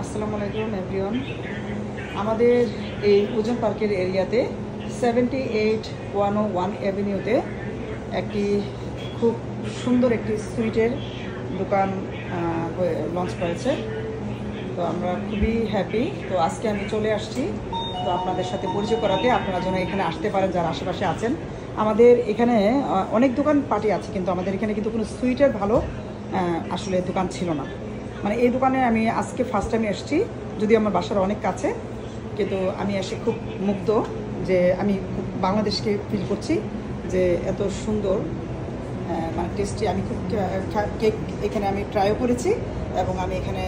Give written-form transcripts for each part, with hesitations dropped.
আসসালামু আলাইকুম এভরিওয়ান। আমাদের এই ওজন পার্কের এরিয়াতে 78-101 অ্যাভিনিউতে একটি খুব সুন্দর একটি সুইটের দোকান লঞ্চ করেছে। তো আমরা খুবই হ্যাপি। তো আজকে আমি চলে আসছি তো আপনাদের সাথে পরিচয় করাতে, আপনারা যেন এখানে আসতে পারেন যারা আশেপাশে আছেন। আমাদের এখানে অনেক দোকান পার্টি আছে, কিন্তু আমাদের এখানে কিন্তু কোনো সুইটের ভালো আসলে দোকান ছিল না। মানে এই দোকানে আমি আজকে ফার্স্ট টাইম এসেছি, যদি আমার বাসার অনেক কাছে, কিন্তু আমি এসে খুব মুগ্ধ যে আমি বাংলাদেশকে ফিল করছি যে এত সুন্দর মানে টেস্টি। আমি খুব কেক এখানে আমি ট্রাইও করেছি এবং আমি এখানে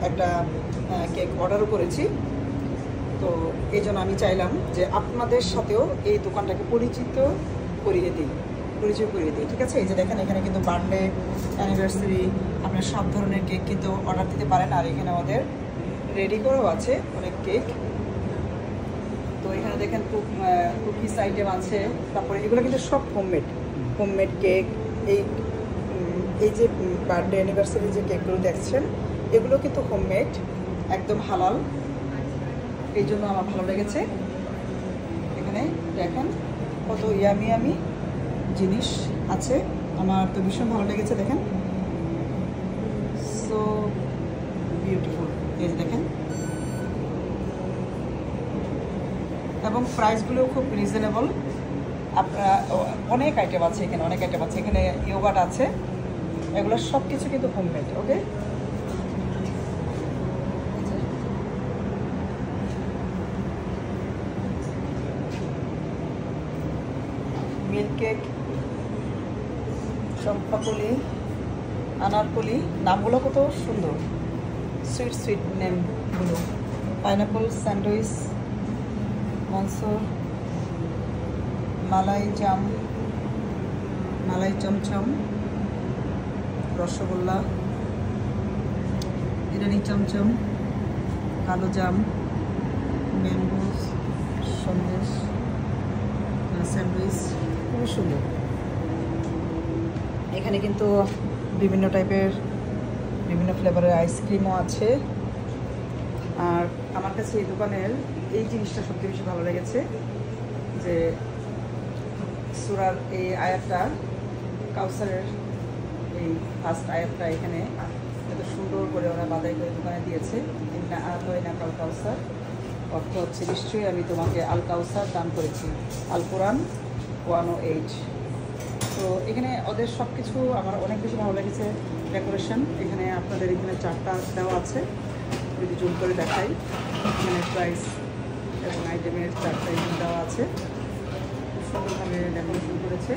একটা কেক অর্ডারও করেছি। তো এই জন্য আমি চাইলাম যে আপনাদের সাথেও এই দোকানটাকে পরিচয় করিয়ে দিই। ঠিক আছে? এই যে দেখেন, এখানে কিন্তু বার্থডে, অ্যানিভার্সারি, আপনার সব ধরনের কেক কিন্তু অর্ডার দিতে পারেন। আর এখানে আমাদের রেডি করেও আছে অনেক কেক। তো এখানে দেখেন কুকিজ আইটেম আছে, তারপরে এগুলো কিন্তু সব হোমমেড কেক। এই যে বার্থডে অ্যানিভার্সারি যে কেকগুলো দেখছেন, এগুলো কিন্তু হোমমেড, একদম হালাল। এই জন্য আমার ভালো লেগেছে। এখানে দেখেন কত ইয়ামি জিনিস আছে, আমার তো ভীষণ ভালো লেগেছে। দেখেন, সো বিউটিফুল। এই যে দেখেন, এবং প্রাইসগুলোও খুব রিজনেবল। আপনারা অনেক আইটেম আছে এখানে, এখানে ইয়োগার্ট আছে, এগুলো সব কিছু কিন্তু হোমমেড। ওকে, মিল্ক কেক, চম্পাকলি, আনারকলি, নামগুলো কত সুন্দর, সুইট নেমগুলো। পাইনাপল স্যান্ডউইচ, মনসুর, মালাই চমচম, রসগোল্লা, ইরানি চমচম, কালো জাম, ম্যাঙ্গো সন্দেশ, স্যান্ডউইচ, খুবই সুন্দর। এখানে কিন্তু বিভিন্ন ফ্লেভারের আইসক্রিমও আছে। আর আমার কাছে এই দোকানের এই জিনিসটা সবচেয়ে বেশি ভালো লেগেছে যে সূরার এই আয়াতটা, কাউসারের এই ফার্স্ট আয়াতটা এখানে এত সুন্দর করে ওরা বাদাই করে দোকানে দিয়েছে। ইন্না আতাইনা কাল কাউসার, অর্থ হচ্ছে নিশ্চয়ই আমি তোমাকে আল কাউসার দান করেছি। আল কোরআন 108। তো এখানে ওদের সব কিছু আমার অনেক বেশি ভালো লেগেছে। ডেকোরেশন এখানে আপনাদের এখানে চারটা দেওয়া আছে, যদি জুম করে দেখাই, এখানে প্রাইস এবং আইটেমের চারটা এখানে দেওয়া আছে। খুব সুন্দরভাবে ডেকোরেশন করেছে।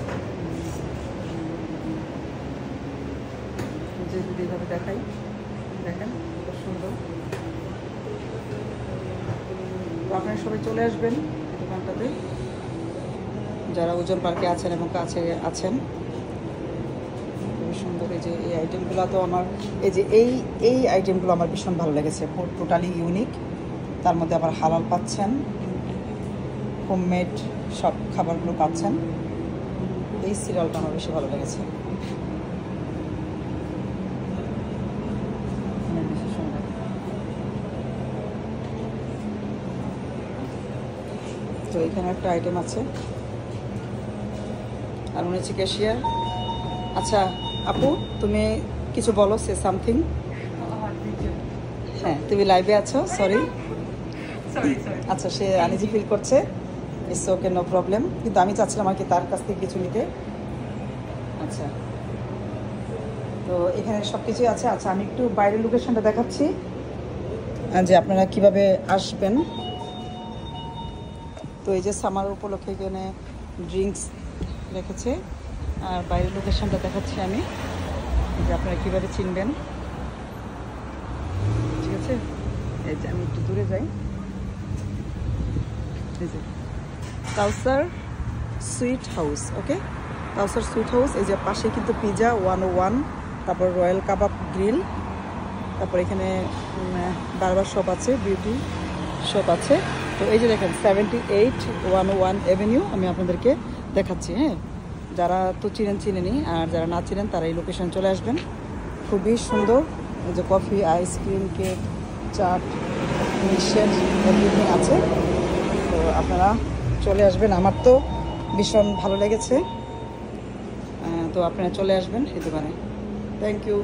যদি এইভাবে দেখাই, দেখেন খুব সুন্দর। তো আপনারা সবাই চলে আসবেন এই দোকানটাতে, যারা ওজন পার্কে আছেন এবং কাছে আছেন। খুবই সুন্দর। এই যে এই আইটেমগুলো তো আমার, এই আইটেমগুলো আমার ভীষণ ভালো লেগেছে। টোটালি ইউনিক, তার মধ্যে আবার হালাল পাচ্ছেন, হোমমেড সব খাবারগুলো পাচ্ছেন। এই সিরিয়ালটা আমার বেশি ভালো লেগেছে। তো এখানে একটা আইটেম আছে, আর উনি হচ্ছে ক্যাশিয়ার। আচ্ছা আপু, তুমি কিছু বলো, সে সামথিং। হ্যাঁ, তুমি লাইভে আছো, সরি। আচ্ছা, সে আনইজি ফিল করছে, ইটস ওকে, নো প্রবলেম। কিন্তু আমি চাচ্ছিলাম আর কি তার কাছ থেকে কিছু নিতে। আচ্ছা, তো এখানে সব কিছুই আছে। আচ্ছা, আমি একটু বাইরের লোকেশনটা দেখাচ্ছি যে আপনারা কিভাবে আসবেন। তো এই যে সামার উপলক্ষে এখানে ড্রিঙ্কস রেখেছে, আর বাইরের লোকেশনটা দেখাচ্ছি আমি, যে আপনারা কীভাবে চিনবেন। ঠিক আছে, এই যে আমি একটু দূরে যাই। এই যে কাউসার সুইট হাউস। ওকে, কাউসার সুইট হাউস। এই যে পাশে কিন্তু পিজা 101, তারপর রয়্যাল কাবাব গ্রিল, তারপর এখানে বারবার শপ আছে, বিউটি শপ আছে। তো এই যে দেখেন 78-101 অ্যাভিনিউ আমি আপনাদেরকে দেখাচ্ছি। হ্যাঁ, যারা তো চিনেনি, আর যারা না চিনেন তারা এই লোকেশন চলে আসবেন। খুবই সুন্দর। এই যে coffee, ice cream, cake, chaat, mixture everything আছে। তো আপনারা চলে আসবেন, আমার তো ভীষণ ভালো লেগেছে। তো আপনারা চলে আসবেন এই দোকানে। Thank you.